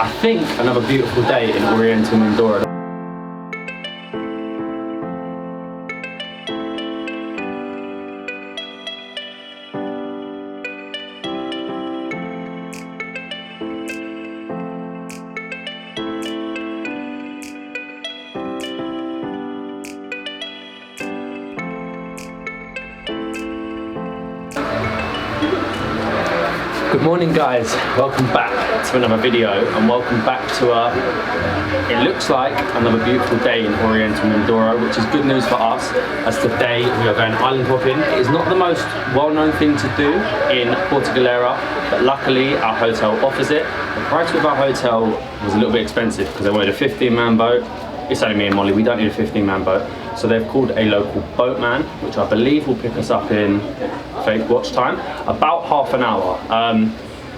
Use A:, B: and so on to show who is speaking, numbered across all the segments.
A: I think another beautiful day in Oriental Mindoro. Good morning guys, welcome back to another video and welcome back to it looks like another beautiful day in Oriental Mindoro, which is good news for us as today we are going island hopping. It is not the most well-known thing to do in Portugalera, but luckily our hotel offers it. The price of our hotel was a little bit expensive because they wanted a 15-man boat. It's only me and Molly, we don't need a 15-man boat. So they've called a local boatman, which I believe will pick us up in Faith watch time, about half an hour.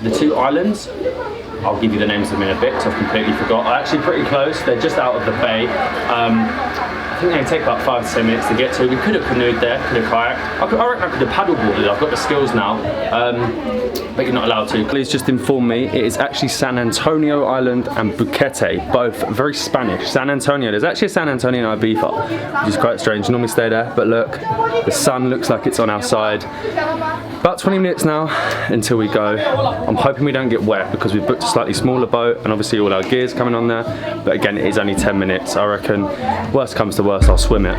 A: The two islands, I'll give you the names of them in a bit because I've completely forgot. Are actually pretty close, they're just out of the bay. I think they take about 5 to 10 minutes to get to. We could have canoed there, could have kayaked. I reckon I could have paddleboarded, I've got the skills now. But you're not allowed to. Please just inform me, it is actually San Antonio Island and Buquete, both very Spanish. San Antonio, there's actually a San Antonio in Ibiza, which is quite strange. Normally stay there, but look, the sun looks like it's on our side. About 20 minutes now until we go. I'm hoping we don't get wet because we've booked a slightly smaller boat and obviously all our gear's coming on there. But again, it is only 10 minutes. I reckon, worst comes to worst, I'll swim it.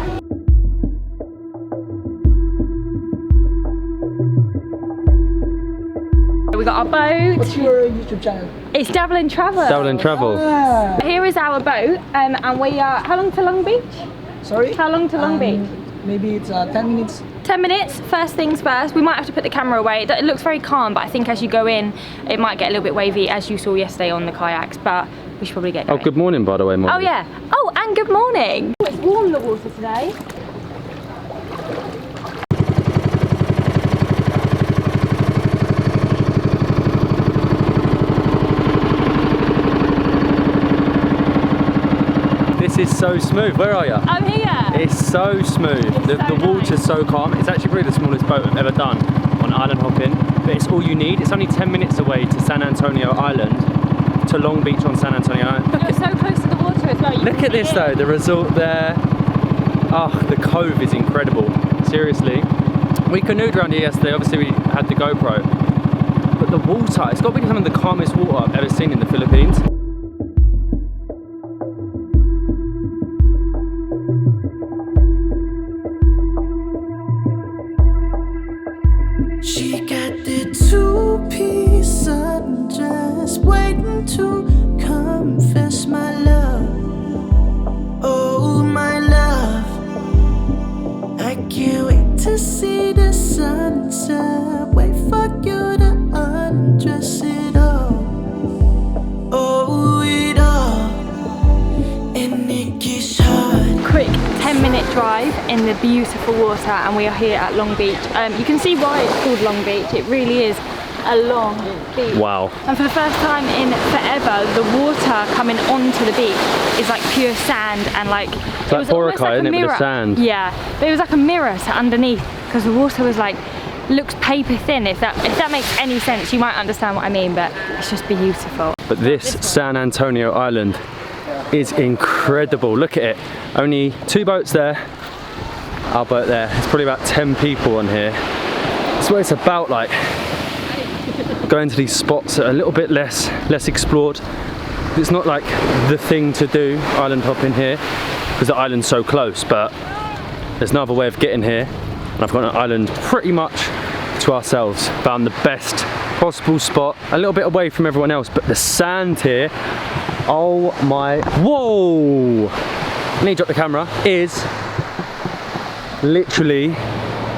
B: We got our boat.
C: What's your YouTube channel?
B: It's Dabble and Travel.
A: Dabble and Travel.
B: Here is our boat, and we are, how long to Long Beach?
C: Sorry?
B: How long to Long Beach?
C: Maybe it's 10 minutes.
B: 10 minutes, first things first. We might have to put the camera away. It looks very calm, but I think as you go in, it might get a little bit wavy, as you saw yesterday on the kayaks, but we should probably get going.
A: Oh, good morning, by the way, Molly.
B: Oh, yeah. Oh, and good morning. Oh, it's warm, the water today.
A: This is so smooth. Where are you?
B: I'm here.
A: It's so smooth. The water's so calm. It's actually probably the smallest boat I've ever done on island hopping, but it's all you need. It's only 10 minutes away to San Antonio Island, to Long Beach on San Antonio Island.
B: You're so close to the water as well.
A: Look at this though, the resort there. Oh, the cove is incredible. Seriously. We canoed around here yesterday. Obviously we had the GoPro, but the water, it's got to be some of the calmest water I've ever seen in the Philippines.
D: She got the two-piece undress, waiting to confess my love. Oh, my love, I can't wait to see the sunset. Wait for you to undress it all. Oh, it all, and it gets hard.
B: Quick 10-minute drive in the beautiful water, and we are here at Long Beach. You can see why it's called Long Beach. It really is a long beach.
A: Wow.
B: And for the first time in forever, the water coming onto the beach is like pure sand, and like
A: It's like Boracay, isn't it, with the sand?
B: Yeah, but it was like a mirror to underneath, because the water was like, looks paper thin. If that makes any sense, you might understand what I mean, but it's just beautiful.
A: But this San Antonio Island is incredible. Look at it. Only 2 boats there. Our boat there. It's probably about 10 people on here. That's what it's about, like going to these spots that are a little bit less explored. It's not like the thing to do, island hopping here, because the island's so close, but there's no other way of getting here. And I've got an island pretty much to ourselves. Found the best possible spot, a little bit away from everyone else, but the sand here, oh my, whoa! I need to drop the camera, is literally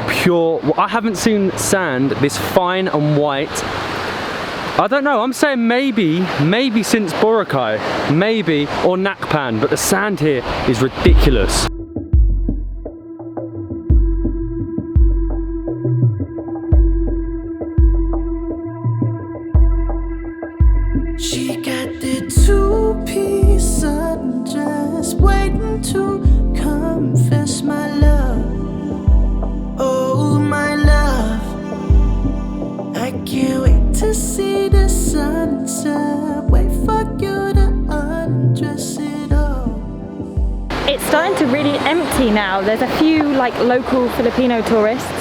A: pure. I haven't seen sand this fine and white. I don't know, I'm saying maybe since Boracay, maybe, or Nakpan, but the sand here is ridiculous.
D: She got the two-piece undress, waiting to confess my love. Oh, my love, I can't wait to see the sunset. Wait for you
B: starting to really empty now. There's a few like local Filipino tourists,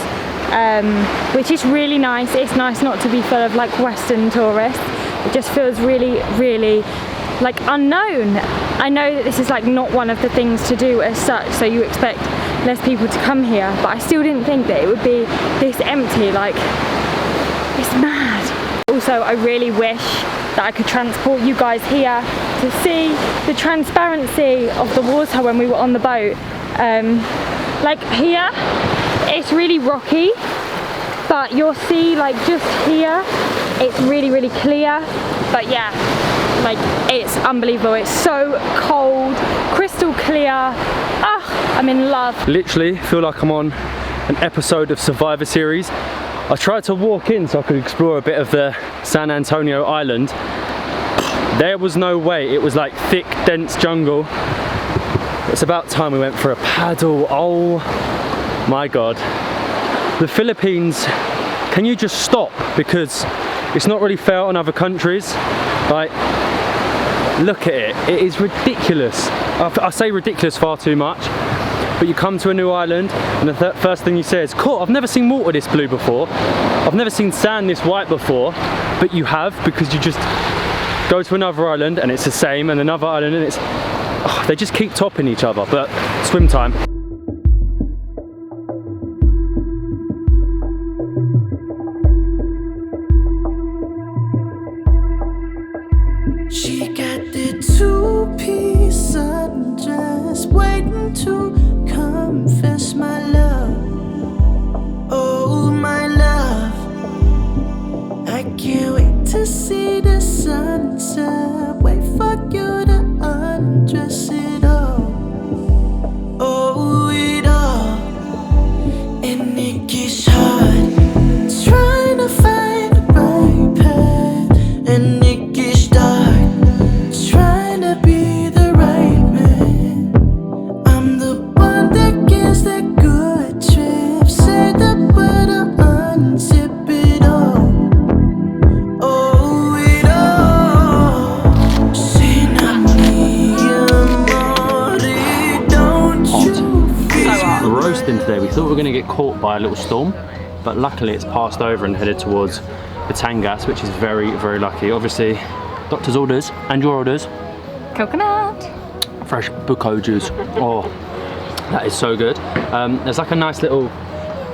B: which is really nice. It's nice not to be full of like Western tourists. It just feels really, really like unknown. I know that this is like not one of the things to do as such, so you expect less people to come here, but I still didn't think that it would be this empty. Like, it's mad. Also, I really wish that I could transport you guys here to see the transparency of the water when we were on the boat. Like here, it's really rocky, but you'll see like just here, it's really, really clear. But yeah, like it's unbelievable. It's so cold, crystal clear. Ah, I'm in love.
A: Literally feel like I'm on an episode of Survivor Series. I tried to walk in so I could explore a bit of the San Antonio island. There was no way. It was like thick, dense jungle. It's about time we went for a paddle. Oh my God. The Philippines, can you just stop? Because it's not really fair on other countries. Like, look at it. It is ridiculous. I say ridiculous far too much. But you come to a new island and the first thing you say is, cool, I've never seen water this blue before. I've never seen sand this white before. But you have, because you just go to another island and it's the same, and another island and it's, oh, they just keep topping each other. But swim time.
D: She got the two-piece undress, waiting to confess my love. Oh, my love, I can't wait to see the sunset. Wait for you to undress it all. Oh, it all. And it gets hard, trying to find the right path. And it gets dark, trying to be the right man. I'm the one that gets that good trip. Say the word, unzip it all. Oh, it all. Say not me, amore, don't you feel?
A: We're roasting today. We thought we were going to get caught by a little storm, but luckily it's passed over and headed towards Batangas, which is very, very lucky. Obviously, doctor's orders and your orders.
B: Coconut.
A: Fresh buko juice. Oh, that is so good. There's like a nice little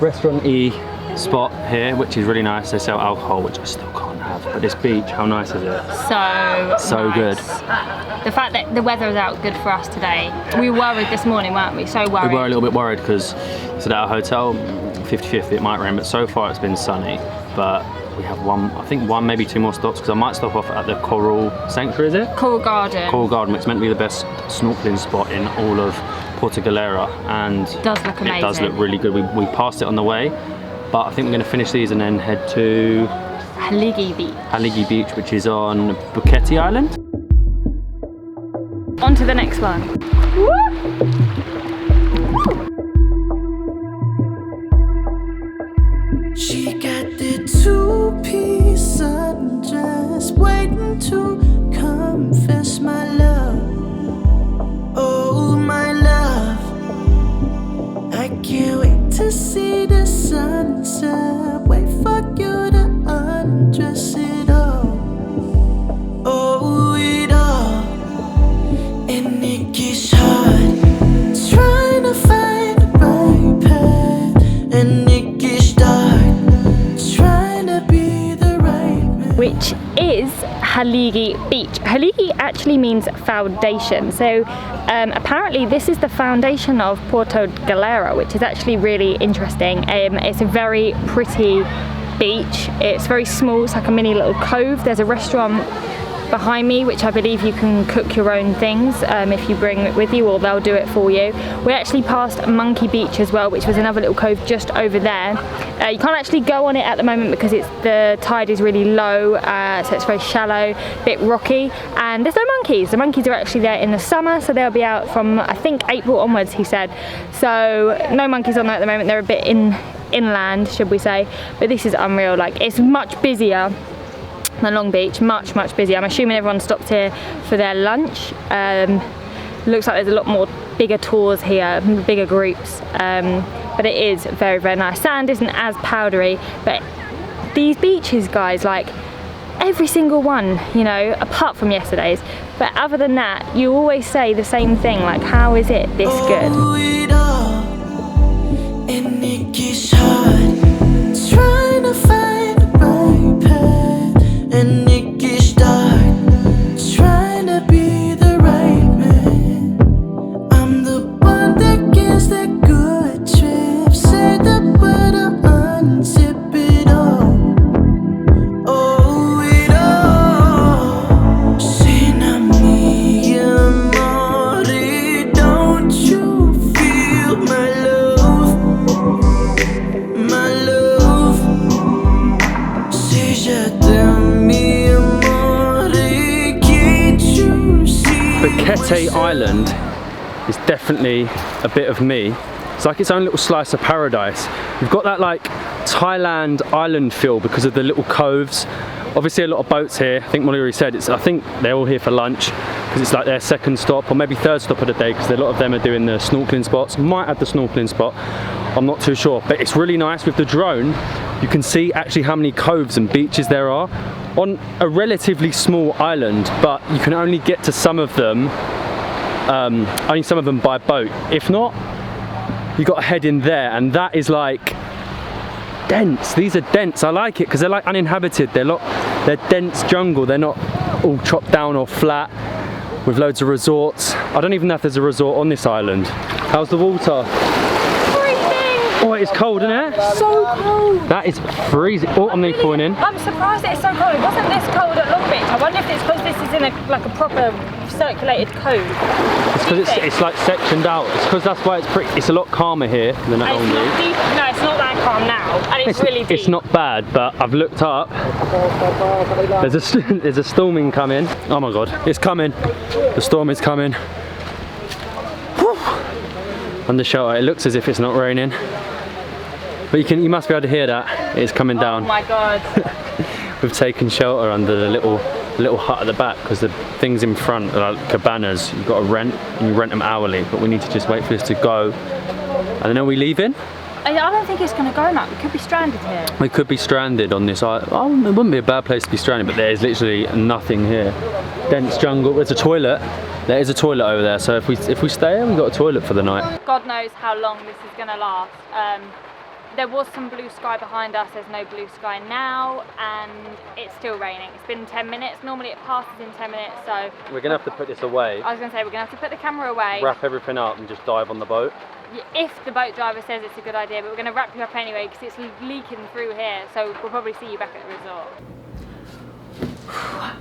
A: restaurant-y spot here, which is really nice. They sell alcohol, which I still can't have. But this beach, how nice is it? So
B: nice.
A: good.
B: The fact that the weather is out good for us today. We were worried this morning, weren't we? So worried.
A: We were a little bit worried because it's at our hotel, 50-50 it might rain, but so far it's been sunny. But we have one, I think one, maybe two more stops, because I might stop off at the Coral Sanctuary, is it?
B: Coral Garden.
A: Coral Garden, which is meant to be the best snorkeling spot in all of Puerto Galera, and
B: it does look amazing.
A: It does look really good. We passed it on the way, but I think we're going to finish these and then head to
B: Haligi Beach.
A: Haligi Beach, which is on Buketi Island.
B: On to the next one. Woo!
D: She got the two-piece undress, waiting to confess my love. Oh, my love, I can't wait to see the sunset. Wait for you to undress it all. Oh, it all. And it gets hard, trying to find the right path. And it gets dark, trying to be the right man.
B: Which is Haligi Beach. Haligi actually means foundation. So apparently this is the foundation of Puerto Galera, which is actually really interesting. It's a very pretty beach. It's very small. It's like a mini little cove. There's a restaurant behind me, which I believe you can cook your own things if you bring it with you, or they'll do it for you. We actually passed Monkey Beach as well, which was another little cove just over there. You can't actually go on it at the moment because the tide is really low, so it's very shallow, a bit rocky, and there's no monkeys. The monkeys are actually there in the summer, so they'll be out from, I think, April onwards, he said. So no monkeys on there at the moment. They're a bit inland, should we say, but this is unreal. Like, it's much busier than Long Beach, much busier. I'm assuming everyone stopped here for their lunch. looks like there's a lot more bigger tours here, bigger groups, but it is very, very nice. Sand isn't as powdery, but these beaches, guys, like every single one, you know, apart from yesterday's, but other than that, you always say the same thing, like, how is it this good?
D: And it gets hard, trying to find the right path, and it gets dark, trying to be the right man. I'm the one that gets that good trip, say the word, unzip it all. Oh, it all. Say not me, amore, don't you feel my love? My love, say je t'aime, amore, can't you see?
A: Bukete Island is definitely a bit of me. It's like its own little slice of paradise. You've got that like Thailand island feel because of the little coves. Obviously a lot of boats here. I think Molly already said I think they're all here for lunch because it's like their second stop or maybe third stop of the day because a lot of them are doing the snorkeling spots. Might add the snorkeling spot, I'm not too sure. But it's really nice with the drone. You can see actually how many coves and beaches there are on a relatively small island, but you can only get to some of them, by boat. If not, you got to head in there, and that is like dense. These are dense. I like it because they're like uninhabited. They're dense jungle. They're not all chopped down or flat with loads of resorts. I don't even know if there's a resort on this island. How's the water? Oh, it's cold, isn't it?
B: So cold.
A: That is freezing. Oh, I'm nearly falling in.
B: I'm surprised it's so cold. It wasn't this cold at Long Beach. I wonder if it's because this is in a proper circulated cove.
A: It's because it's like sectioned out. It's because that's why it's a lot calmer here than at Long Beach.
B: Deep. No, it's not that calm now, and it's really deep.
A: It's not bad, but I've looked up. There's a storm incoming. Oh my god, it's coming. The storm is coming. Whew. On the shelter, it looks as if it's not raining. But you must be able to hear that. It's coming down.
B: Oh my god.
A: We've taken shelter under the little hut at the back because the things in front are like cabanas. You've got to rent, and you rent them hourly. But we need to just wait for this to go. And then are we leaving?
B: I don't think it's going to go, Matt. We could be stranded here.
A: We could be stranded on this island. Oh, it wouldn't be a bad place to be stranded, but there's literally nothing here. Dense jungle. There's a toilet. There is a toilet over there. So if we stay here, we've got a toilet for the night.
B: God knows how long this is going to last. There was some blue sky behind us, there's no blue sky now, and it's still raining. It's been 10 minutes, normally it passes in 10 minutes, so...
A: We're going to have to put this away.
B: I was going to say, we're going to have to put the camera away.
A: Wrap everything up and just dive on the boat.
B: If the boat driver says it's a good idea, but we're going to wrap you up anyway, because it's leaking through here, so we'll probably see you back at the resort.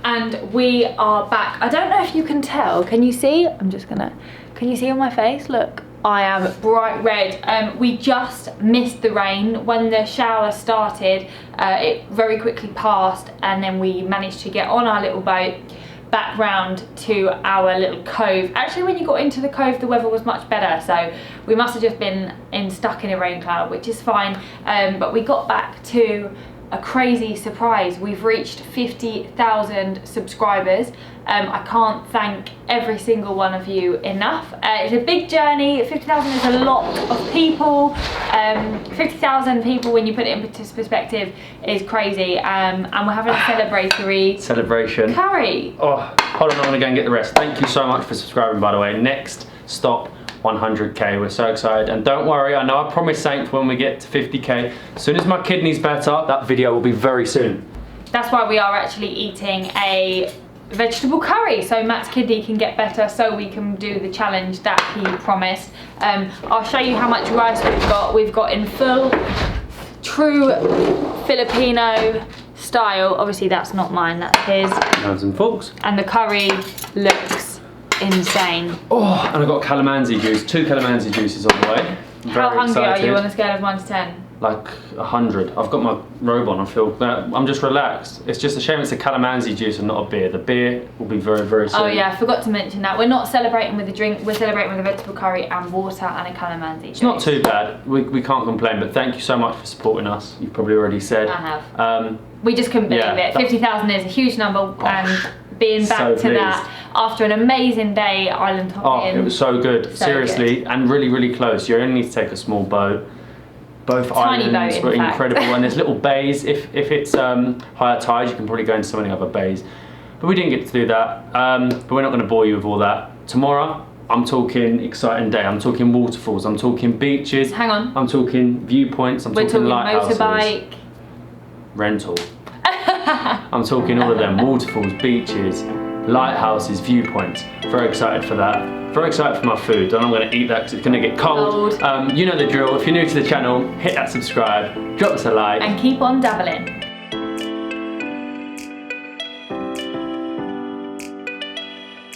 B: And we are back. I don't know if you can tell, can you see? Can you see on my face? Look. I am bright red. We just missed the rain. When the shower started, it very quickly passed, and then we managed to get on our little boat back round to our little cove. Actually, when you got into the cove, the weather was much better, so we must have just been stuck in a rain cloud, which is fine. But we got back to a crazy surprise. We've reached 50,000 subscribers. I can't thank every single one of you enough. It's a big journey. 50,000 is a lot of people. 50,000 people, when you put it into perspective, is crazy. And we're having a celebratory
A: celebration
B: curry.
A: Oh, hold on, I'm gonna go and get the rest. Thank you so much for subscribing, by the way. Next stop, 100k. We're so excited, and don't worry, I know I promised Saint when we get to 50k, as soon as my kidney's better, that video will be very soon.
B: That's why we are actually eating a vegetable curry, so Matt's kidney can get better, so we can do the challenge that he promised. I'll show you how much rice we've got. We've got in full, true Filipino style. Obviously that's not mine, that's his.
A: Knives and forks.
B: And the curry looks insane.
A: Oh, and I've got calamansi juice, 2 calamansi juices on the way.
B: How hungry are you on a scale of 1 to 10?
A: Like 100. I've got my robe on, I feel I'm just relaxed. It's just a shame it's a calamansi juice and not a beer. The beer will be very, very soon.
B: Oh yeah, I forgot to mention that. We're not celebrating with a drink, we're celebrating with a vegetable curry and water and a calamansi juice.
A: It's not too bad, we can't complain, but thank you so much for supporting us. You've probably already said.
B: I have. We just couldn't believe it. 50,000 is a huge number, and
E: being back
A: So
E: to
A: pleased.
E: that after an amazing day island
A: Oh,
E: hopping.
A: it was so good.
E: So
A: Seriously, and really, really close. You only need to take a small boat. Both
E: Tiny
A: islands
E: boat,
A: were
E: in fact.
A: incredible, and there's little bays. If it's higher tide, you can probably go into so many other bays. But we didn't get to do that. But we're not going to bore you with all that. Tomorrow, I'm talking exciting day. I'm talking waterfalls. I'm talking beaches.
E: Hang on.
A: I'm talking viewpoints. I'm
E: We're
A: talking
E: talking
A: lighthouses.
E: motorbike.
A: Rental. I'm talking all of them. Waterfalls, beaches, lighthouses, viewpoints. Very excited for that. Very excited for my food, and I'm going to eat that because it's going to get cold.
E: Cold.
A: You know the drill. If you're new to the channel, hit that subscribe, drop us a like.
E: And keep on dabbling.